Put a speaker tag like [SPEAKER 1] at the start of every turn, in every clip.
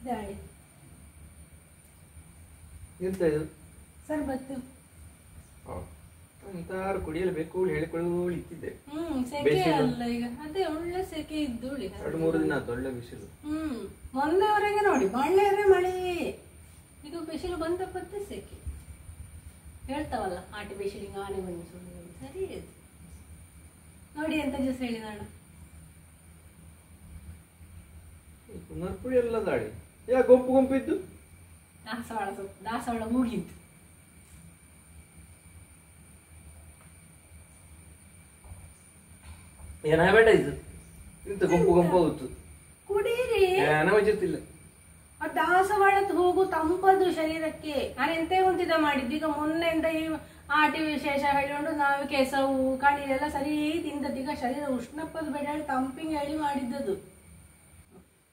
[SPEAKER 1] ದಾಳಿ
[SPEAKER 2] ಎಂತ ಇದು
[SPEAKER 1] ಸರ್ಬತ್ತು
[SPEAKER 2] ಅಂತಾರು ಕುಡಿಯಲು ಬೇಕು ಹೇಳಿಕೊಳ್ಳಿ ಇತ್ತಿದ್ದೆ.
[SPEAKER 1] ಸೆಕೆ ಅಲ್ಲ ಈಗ, ಅದೇ ಒಳ್ಳೆ ಸೆಕೆ ಇದ್ದೋಳಿ
[SPEAKER 2] 2-3 ದಿನ ಆಯ್ತು ಒಳ್ಳೆ ಬಿಸಿಲು.
[SPEAKER 1] ಮೊನ್ನೆವರೆಗೆ ನೋಡಿ ಮಳೆಯರೆ ಮಳೆ, ಇದು ಬಿಸಿಲು ಬಂದ ಮತ್ತೆ ಸೆಕೆ. ಹೇಳ್ತಾವಲ್ಲ ಆಟಿ ಬಿಸಿಲಿಗೆ ಆನೆ ಬನ್ನಿ ಸುಳ್ಳು, ಸರಿ ಅದು ನೋಡಿ ಎಂತ ಜ್ಯೂಸ್ ಹೇಳಿ ನಾನು
[SPEAKER 2] ಪುನರ್ಪುಡಿ ಎಲ್ಲ ದಾಳಿ ಯಾ ಗುಂಪು ಗುಂಪು ಇದ್ದು
[SPEAKER 1] ದಾಸವಾಳ ಸೊಪ್ಪು, ದಾಸವಾಳ ಮುಗಿದ್ದು
[SPEAKER 2] ಏನ ಬೇಡ ಇದು ಇಂತ ಗುಂಪು ಗುಂಪು ಹೋಗುತ್ತು
[SPEAKER 1] ಕುಡೀರಿ,
[SPEAKER 2] ಅನವಶ್ಯತಿಲ್ಲ.
[SPEAKER 1] ಆ ದಾಸವಾಳದ್ದು ಹೋಗು ತಂಪದು ಶರೀರಕ್ಕೆ. ನಾನು ಎಂತ ಹೊಂದಿದ ಮಾಡಿದ್ದು ಈಗ ಮೊನ್ನೆಯಿಂದ ಈ ಆಟಿ ವಿಶೇಷ ಹೇಳಿಕೊಂಡು ನಾವು ಕೆಸವು ಕಣಿಲೆಲ್ಲ ಸರಿ ತಿಂದದ್ದು. ಈಗ ಶರೀರ ಉಷ್ಣಪ್ಪದು ಬೇಡ ಹೇಳಿ ತಂಪಿಂಗ್ ಹೇಳಿ ಮಾಡಿದ್ದದು.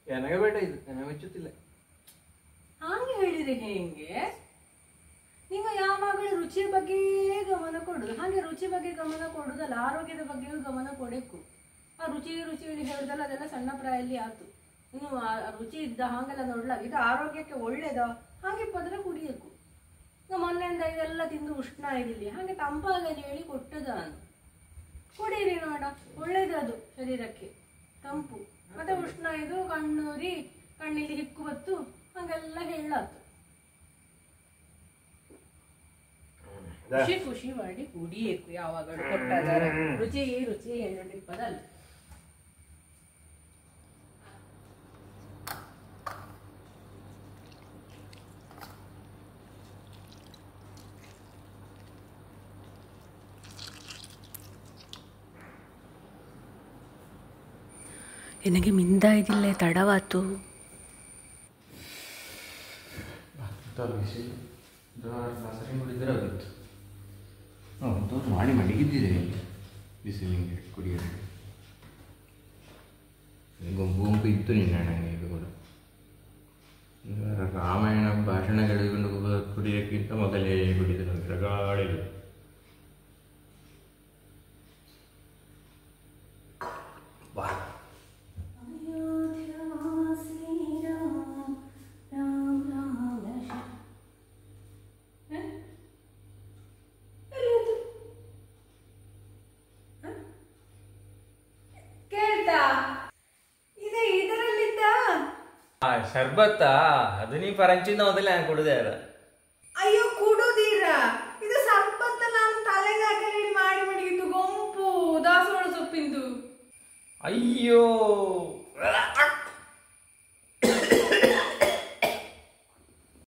[SPEAKER 2] ನನಗೆ ಬೇಡ ಇದು, ಅನವಶ್ಯತಿಲ್ಲ.
[SPEAKER 1] ಹಾಗೆ ಹೇಳಿದ್ರೆ ಹೆಂಗೆ? ನೀವು ಯಾವಾಗಲೂ ರುಚಿಯ ಬಗ್ಗೆ ಗಮನ ಕೊಡುದು, ಹಾಗೆ ರುಚಿ ಬಗ್ಗೆ ಗಮನ ಕೊಡುದಲ್ಲ, ಆರೋಗ್ಯದ ಬಗ್ಗೆಯೂ ಗಮನ ಕೊಡಬೇಕು. ಆ ರುಚಿ ರುಚಿ ಹೇಳುದಲ್ಲ, ಅದೆಲ್ಲ ಸಣ್ಣ ಪ್ರಾಯಲ್ಲಿ ಆಯ್ತು. ಇನ್ನು ರುಚಿ ಇದ್ದ ಹಾಗೆಲ್ಲ ನೋಡ್ಲ, ಇದು ಆರೋಗ್ಯಕ್ಕೆ ಒಳ್ಳೇದ ಹಾಗೆ ಪದ್ರ ಕುಡಿಯಬೇಕು. ಈಗ ಮೊನ್ನೆಯಿಂದ ಇದೆಲ್ಲ ತಿಂದು ಉಷ್ಣ ಇರಲಿ, ಹಾಗೆ ತಂಪಾಗಲಿ ಹೇಳಿ ಕೊಟ್ಟದ ನಾನು. ಕುಡೀರಿ ನೋಡ, ಒಳ್ಳೇದದು ಶರೀರಕ್ಕೆ, ತಂಪು. ಮತ್ತೆ ಉಷ್ಣ ಇದು ಕಣ್ಣೂರಿ ಕಣ್ಣಿಲಿ ಹಿಕ್ಕು ಬತ್ತು ಹಂಗೆಲ್ಲ ಹೇಳಾತು. ಖುಷಿ ಖುಷಿ ಮಾಡಿ ಕುಡಿಯಬೇಕು ಯಾವಾಗಲೂ ಕೊಟ್ಟಾಗ. ರುಚಿ ರುಚಿ ಹೇಳಿಪ್ಪದಲ್ಲ. ನನಗೆ ಮಿಂದಾಯ್ದಿಲ್ಲ, ತಡವಾತು.
[SPEAKER 2] ನೋಡಿದ್ರೆ ಆಗುತ್ತೆ. ಮಾಡಿ ಮಡಗಿದ್ದಿದೆ ಬಿಸಿಲಿಗೆ ಕುಡಿಯೋದು. ಗುಂಪು ಗುಂಪು ಇತ್ತು ನಿನ್ನ ನನಗೆ ಇದು ಕೂಡ. ರಾಮಾಯಣ ಭಾಷಣ ಹೇಳಿಕೊಂಡು ಕುಡಿಯೋಕ್ಕಿಂತ ಮೊದಲೇ ಕುಡಿದ್ರು ರಗಾಳಿ. ಶರ್ಬತ್ತಾ ಅದು ನೀ ಪರಂಚಿಂದ ಮೊದಲೇ ನಾನು ಕುಡಿದೆ ಅಲ್ಲ.